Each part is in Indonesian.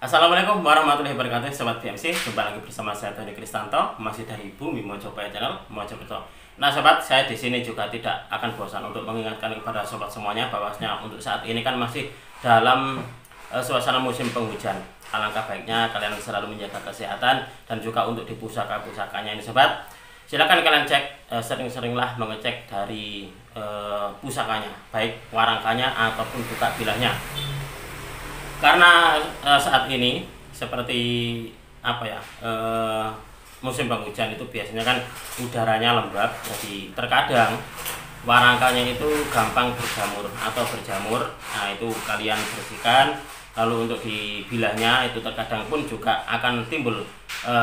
Assalamualaikum warahmatullahi wabarakatuh, Sobat BMC. Jumpa lagi bersama saya Tony Kristanto, masih dari Bumi Mojopahit Channel Mojokerto. Nah sobat, saya di sini juga tidak akan bosan untuk mengingatkan kepada sobat semuanya bahwasanya untuk saat ini kan masih dalam suasana musim penghujan. Alangkah baiknya kalian selalu menjaga kesehatan dan juga untuk di pusaka-pusakanya ini sobat. Silakan kalian cek, sering-seringlah mengecek dari pusakanya, baik warangkanya ataupun juga bilahnya. Karena saat ini seperti apa ya, musim penghujan itu biasanya kan udaranya lembab, jadi terkadang warangkanya itu gampang berjamur atau berjamur. Nah itu kalian bersihkan, lalu untuk di bilahnya itu terkadang pun juga akan timbul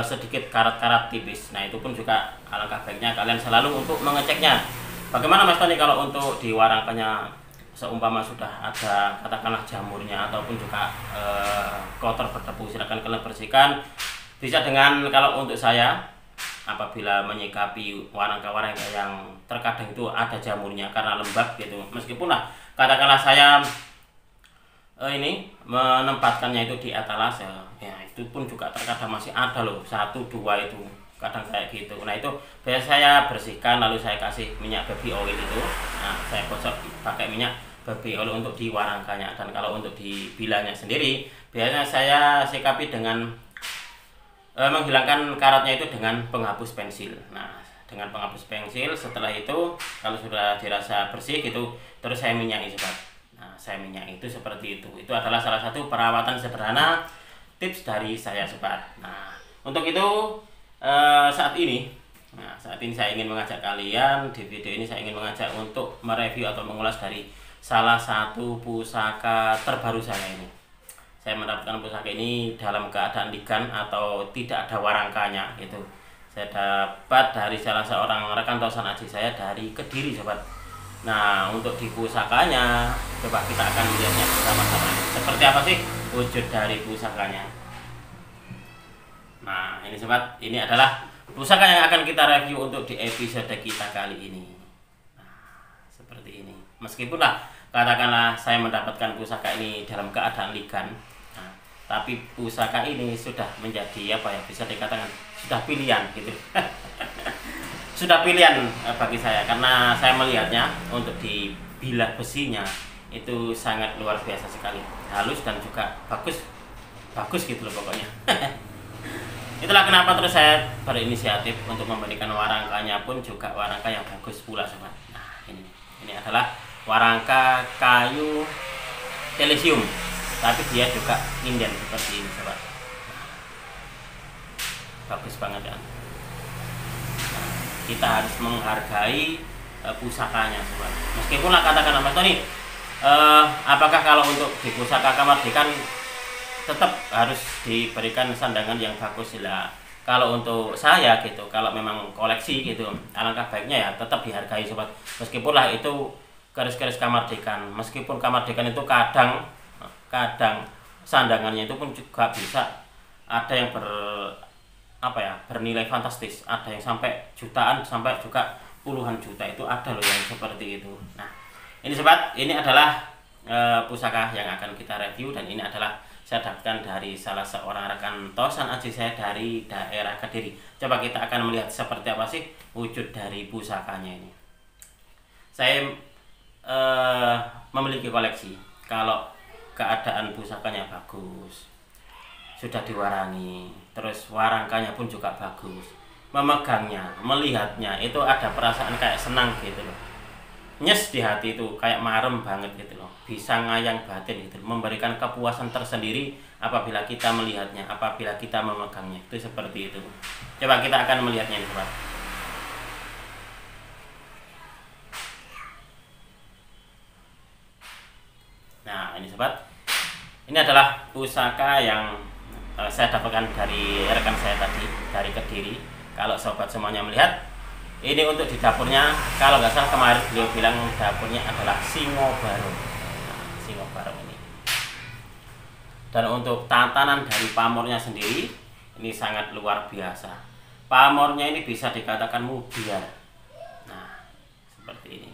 sedikit karat-karat tipis. Nah itu pun juga alangkah baiknya kalian selalu untuk mengeceknya. Bagaimana Mas Tony kalau untuk di warangkanya seumpama sudah ada katakanlah jamurnya ataupun juga kotor berdebu, silakan kalian bersihkan. Bisa dengan, kalau untuk saya apabila menyikapi warangka-warangka yang terkadang itu ada jamurnya karena lembab gitu, meskipun lah katakanlah saya ini menempatkannya itu di etalase ya, itu pun juga terkadang masih ada loh, 1-2 itu kadang kayak gitu. Nah itu biasa saya bersihkan, lalu saya kasih minyak baby oil itu. Nah saya gosok pakai minyak baby oil untuk di warangkanya. Dan kalau untuk di bilahnya sendiri biasanya saya sikapi dengan menghilangkan karatnya itu dengan penghapus pensil. Nah dengan penghapus pensil, setelah itu kalau sudah dirasa bersih gitu, terus saya minyaki sobat. Nah saya minyaki itu seperti itu. Itu adalah salah satu perawatan sederhana, tips dari saya sobat. Nah untuk itu saat ini saya ingin mengajak kalian, di video ini saya ingin mengajak untuk mereview atau mengulas dari salah satu pusaka terbaru saya ini. Saya mendapatkan pusaka ini dalam keadaan ligan atau tidak ada warangkanya itu. Saya dapat dari salah seorang rekan tosan aji saya dari Kediri sobat. Nah untuk di pusakanya coba kita akan melihatnya bersama-sama. Seperti apa sih wujud dari pusakanya? Nah ini sobat, ini adalah pusaka yang akan kita review untuk di episode kita kali ini. Nah seperti ini. Meskipun lah katakanlah saya mendapatkan pusaka ini dalam keadaan ligan, nah, tapi pusaka ini sudah menjadi apa ya, bisa dikatakan sudah pilihan gitu. Sudah pilihan bagi saya, karena saya melihatnya untuk di bilah besinya itu sangat luar biasa sekali, halus dan juga bagus gitu loh pokoknya. Itulah kenapa terus saya berinisiatif untuk memberikan warangkanya pun juga warangka yang bagus pula sobat. Nah ini adalah warangka kayu telesium, tapi dia juga inden seperti ini sobat. Nah, bagus banget ya. Nah, kita harus menghargai pusakanya sobat. Meskipun lah katakan Mas Tony, apakah kalau untuk di pusaka Kamardikan tetap harus diberikan sandangan yang bagus lah. Kalau untuk saya gitu, kalau memang koleksi gitu, alangkah baiknya ya tetap dihargai sobat. Meskipun lah itu garis-garis Kamardikan, meskipun Kamardikan itu kadang sandangannya itu pun juga bisa ada yang bernilai fantastis, ada yang sampai jutaan, sampai juga puluhan juta, itu ada loh yang seperti itu. Nah ini sobat, ini adalah pusaka yang akan kita review, dan ini adalah saya dapatkan dari salah seorang rekan tosan aji saya dari daerah Kediri. Coba kita akan melihat seperti apa sih wujud dari pusakanya ini. Saya memiliki koleksi. Kalau keadaan pusakanya bagus, sudah diwarangi, terus warangkanya pun juga bagus, memegangnya, melihatnya itu ada perasaan kayak senang gitu loh, nyes di hati itu, kayak marem banget gitu loh, bisa ngayang batin gitu loh, memberikan kepuasan tersendiri apabila kita melihatnya, apabila kita memegangnya, itu seperti itu. Coba kita akan melihatnya nih sobat. Nah ini sobat, ini adalah pusaka yang saya dapatkan dari rekan saya tadi dari Kediri. Kalau sobat semuanya melihat, ini untuk di dapurnya, kalau nggak salah kemarin beliau bilang dapurnya adalah Singobarong. Nah, Singobarong ini. Dan untuk tatanan dari pamornya sendiri, ini sangat luar biasa. Pamornya ini bisa dikatakan mubiar. Nah, seperti ini.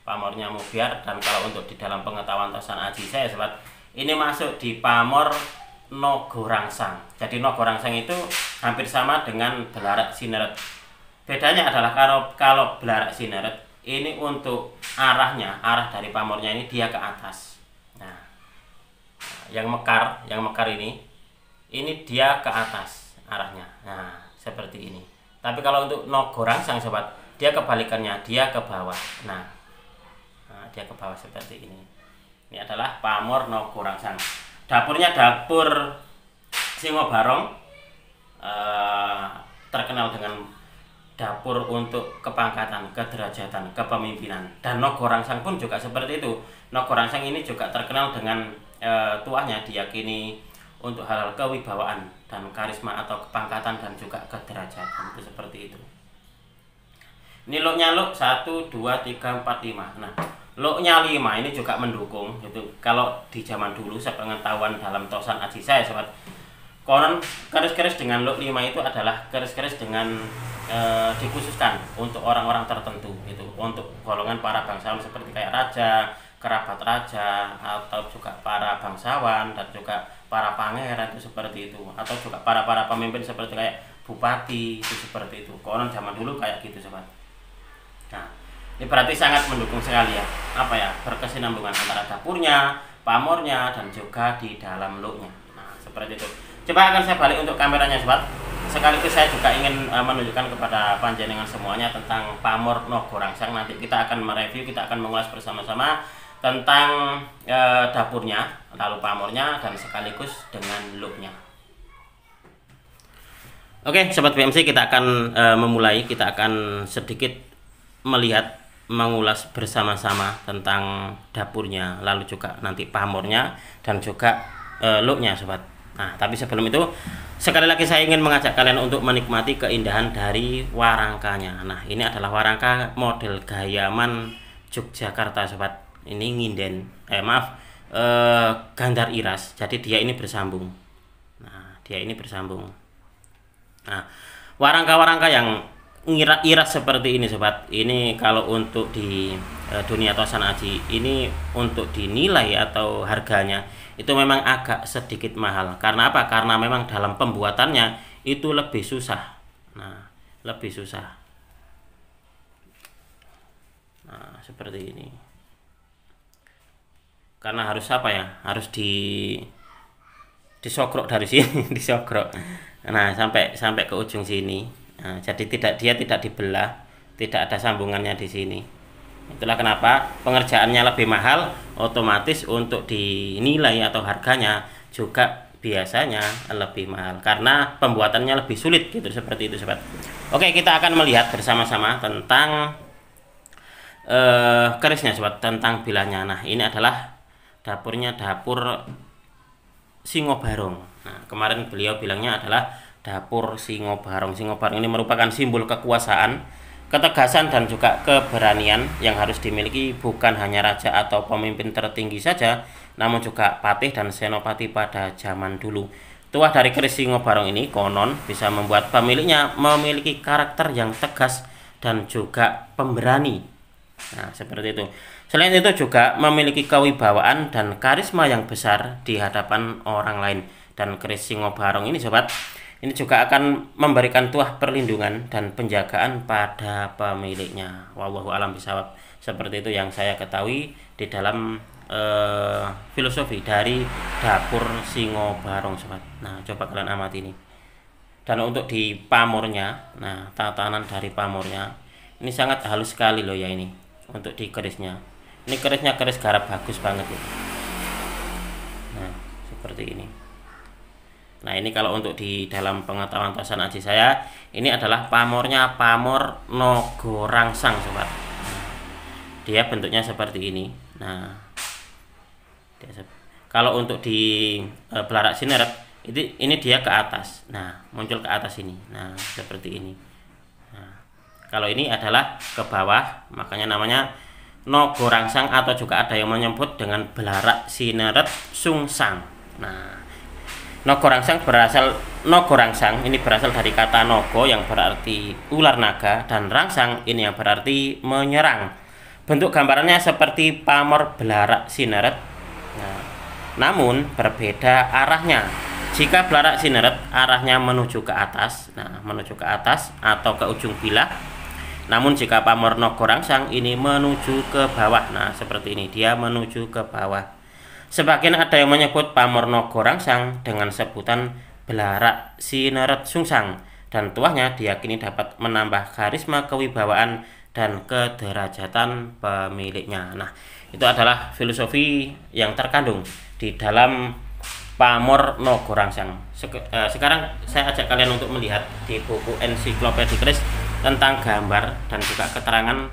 Pamornya mubiar, dan kalau untuk di dalam pengetahuan tosan aji saya sobat, ini masuk di pamor nogo rangsang. Jadi nogo rangsang itu hampir sama dengan belarak sineret. Bedanya adalah kalau belarak sineret ini untuk arah dari pamornya ini dia ke atas. Nah, yang mekar ini dia ke atas arahnya. Nah, seperti ini. Tapi kalau untuk nogo rangsang sobat, dia kebalikannya, dia ke bawah. Nah, dia ke bawah seperti ini. Ini adalah pamor nogo rangsang. Dapurnya dapur Singobarong, terkenal dengan dapur untuk kepangkatan, kederajatan, kepemimpinan. Dan nogo rangsang pun juga seperti itu. Nogo rangsang ini juga terkenal dengan tuahnya diyakini untuk hal-hal kewibawaan dan karisma atau kepangkatan dan juga kederajatan. Itu seperti itu. Ini loknya lok 1, 2, 3, 4, 5. Nah, loknya 5 ini juga mendukung gitu. Kalau di zaman dulu sepengetahuan dalam tosan aji saya sobat, konon keris-keris dengan lok 5 itu adalah keris-keris dengan dikhususkan untuk orang-orang tertentu gitu, untuk golongan para bangsawan seperti kayak raja, kerabat raja, atau juga para bangsawan dan juga para pangeran itu seperti itu, atau juga para pemimpin seperti kayak bupati itu seperti itu. Konon zaman dulu kayak gitu sobat. Nah, ini berarti sangat mendukung sekali ya, berkesinambungan antara dapurnya, pamornya, dan juga di dalam loknya. Nah, seperti itu. Coba akan saya balik untuk kameranya sobat. Sekaligus saya juga ingin menunjukkan kepada panjenengan semuanya tentang pamor nogo rangsang. Nanti kita akan mereview, kita akan mengulas bersama-sama tentang dapurnya, lalu pamornya, dan sekaligus dengan loknya. Oke, sobat BMC, kita akan memulai. Kita akan sedikit melihat, mengulas bersama-sama tentang dapurnya, lalu juga nanti pamornya dan juga loknya sobat. Nah, tapi sebelum itu sekali lagi saya ingin mengajak kalian untuk menikmati keindahan dari warangkanya. Nah, ini adalah warangka model Gayaman Yogyakarta sobat. Ini nginden, gandar iras. Jadi dia ini bersambung. Nah, dia ini bersambung. Nah, warangka-warangka yang iras seperti ini sobat, ini kalau untuk di dunia tosan aji ini untuk dinilai atau harganya itu memang agak sedikit mahal. Karena apa? Karena memang dalam pembuatannya itu lebih susah. Nah, lebih susah. Nah, seperti ini. Karena harus harus disogrok dari sini, disogrok. Nah, sampai ke ujung sini. Nah, jadi dia tidak dibelah, tidak ada sambungannya di sini. Itulah kenapa pengerjaannya lebih mahal, otomatis untuk dinilai atau harganya juga biasanya lebih mahal karena pembuatannya lebih sulit gitu, seperti itu sobat. Oke, kita akan melihat bersama-sama tentang kerisnya sobat, tentang bilahnya. Nah, ini adalah dapurnya, dapur Singobarong. Nah, kemarin beliau bilangnya adalah dapur Singobarong. Singobarong ini merupakan simbol kekuasaan, ketegasan, dan juga keberanian yang harus dimiliki bukan hanya raja atau pemimpin tertinggi saja, namun juga patih dan senopati pada zaman dulu. Tuah dari keris Singobarong ini konon bisa membuat pemiliknya memiliki karakter yang tegas dan juga pemberani. Nah, seperti itu. Selain itu juga memiliki kewibawaan dan karisma yang besar di hadapan orang lain. Dan keris Singobarong ini sobat, ini juga akan memberikan tuah perlindungan dan penjagaan pada pemiliknya. Wallahu alam bisawab. Seperti itu yang saya ketahui di dalam filosofi dari dapur Singobarong sobat. Nah, coba kalian amati ini. Dan untuk di pamornya, nah tatanan dari pamornya ini sangat halus sekali loh ya ini. Untuk di kerisnya, ini kerisnya keris garap bagus banget ya. Nah, seperti ini. Nah, ini kalau untuk di dalam pengetahuan tosan aji saya, ini adalah pamornya pamor nogo rangsang sobat. Dia bentuknya seperti ini. Nah, kalau untuk di belarak sineret ini dia ke atas. Nah, muncul ke atas ini. Nah, seperti ini. Nah, kalau ini adalah ke bawah, makanya namanya nogo rangsang, atau juga ada yang menyebut dengan belarak sineret sungsang. Nah, nogo rangsang ini berasal dari kata nogo yang berarti ular naga, dan rangsang ini yang berarti menyerang. Bentuk gambarannya seperti pamor belarak sineret. Nah, namun berbeda arahnya. Jika belarak sineret arahnya menuju ke atas, nah menuju ke atas atau ke ujung bilah. Namun jika pamor nogo rangsang ini menuju ke bawah, nah seperti ini, dia menuju ke bawah. Sebagian ada yang menyebut pamor nogo rangsang dengan sebutan belarak sineret sungsang, dan tuahnya diyakini dapat menambah karisma kewibawaan dan kederajatan pemiliknya. Nah, itu adalah filosofi yang terkandung di dalam pamor nogo rangsang. Sekarang saya ajak kalian untuk melihat di buku Ensiklopedia Keris tentang gambar dan juga keterangan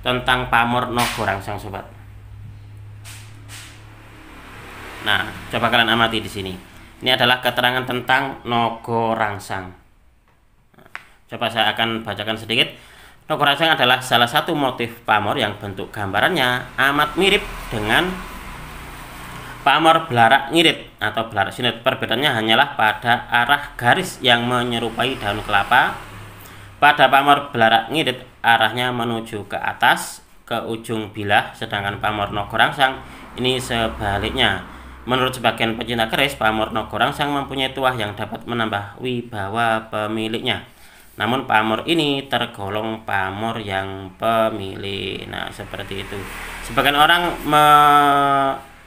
tentang pamor nogo rangsang, sobat. Nah, coba kalian amati di sini. Ini adalah keterangan tentang nogo rangsang. Nah, coba saya akan bacakan sedikit. Nogo rangsang adalah salah satu motif pamor yang bentuk gambarannya amat mirip dengan pamor belarak ngirit atau belarak sineret. Perbedaannya hanyalah pada arah garis yang menyerupai daun kelapa. Pada pamor belarak ngirit arahnya menuju ke atas, ke ujung bilah, sedangkan pamor nogo rangsang ini sebaliknya. Menurut sebagian pecinta keris, pamor nogo rangsang mempunyai tuah yang dapat menambah wibawa pemiliknya. Namun pamor ini tergolong pamor yang pemilih. Nah, seperti itu. Sebagian orang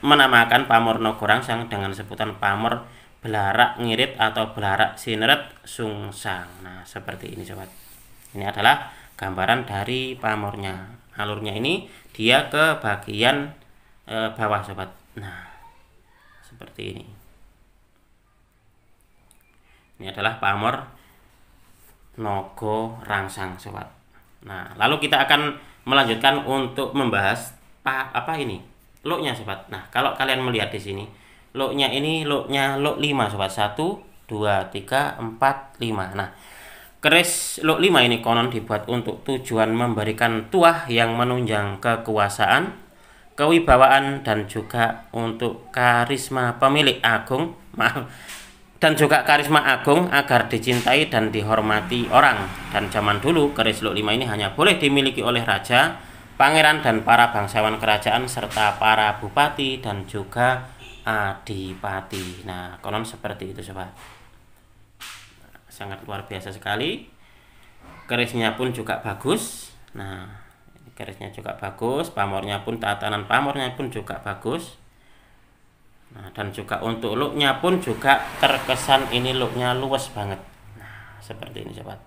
menamakan pamor nogo rangsang dengan sebutan pamor belarak ngirit atau belarak sineret sungsang. Nah, seperti ini, sobat. Ini adalah gambaran dari pamornya. Alurnya ini dia ke bagian bawah, sobat. Nah, seperti ini. Ini adalah pamor nogo rangsang, sobat. Nah, lalu kita akan melanjutkan untuk membahas apa ini luknya, sobat. Nah, kalau kalian melihat di sini, luknya ini luk 5, sobat. 1, 2, 3, 4, 5. Nah, keris luk 5 ini konon dibuat untuk tujuan memberikan tuah yang menunjang kekuasaan, kewibawaan, dan juga untuk karisma pemilik agung, dan juga karisma agung agar dicintai dan dihormati orang. Dan zaman dulu keris luk 5 ini hanya boleh dimiliki oleh raja, pangeran, dan para bangsawan kerajaan serta para bupati dan juga adipati. Nah, konon seperti itu, sobat. Sangat luar biasa sekali. Kerisnya pun juga bagus. Nah, kerisnya juga bagus, pamornya pun, tatanan pamornya pun juga bagus. Nah, dan juga untuk looknya pun juga terkesan ini looknya luas banget. Nah, seperti ini, sobat.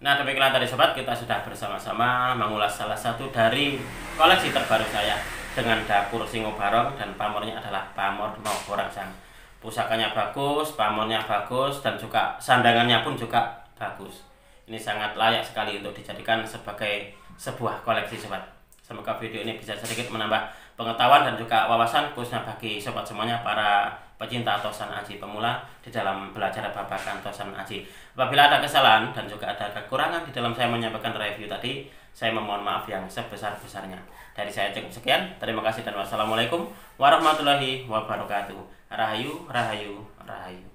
Nah, demikian tadi, sobat, kita sudah bersama-sama mengulas salah satu dari koleksi terbaru saya dengan dapur Singo Barong, dan pamornya adalah pamor nogo rangsang. Pusakanya bagus, pamornya bagus, dan juga sandangannya pun juga bagus. Ini sangat layak sekali untuk dijadikan sebagai sebuah koleksi, sobat. Semoga video ini bisa sedikit menambah pengetahuan dan juga wawasan, khususnya bagi sobat semuanya, para pecinta tosan aji pemula di dalam belajar babakan tosan aji. Apabila ada kesalahan dan juga ada kekurangan di dalam saya menyampaikan review tadi, saya memohon maaf yang sebesar-besarnya. Dari saya cukup sekian. Terima kasih dan wassalamualaikum warahmatullahi wabarakatuh. Rahayu, rahayu, rahayu.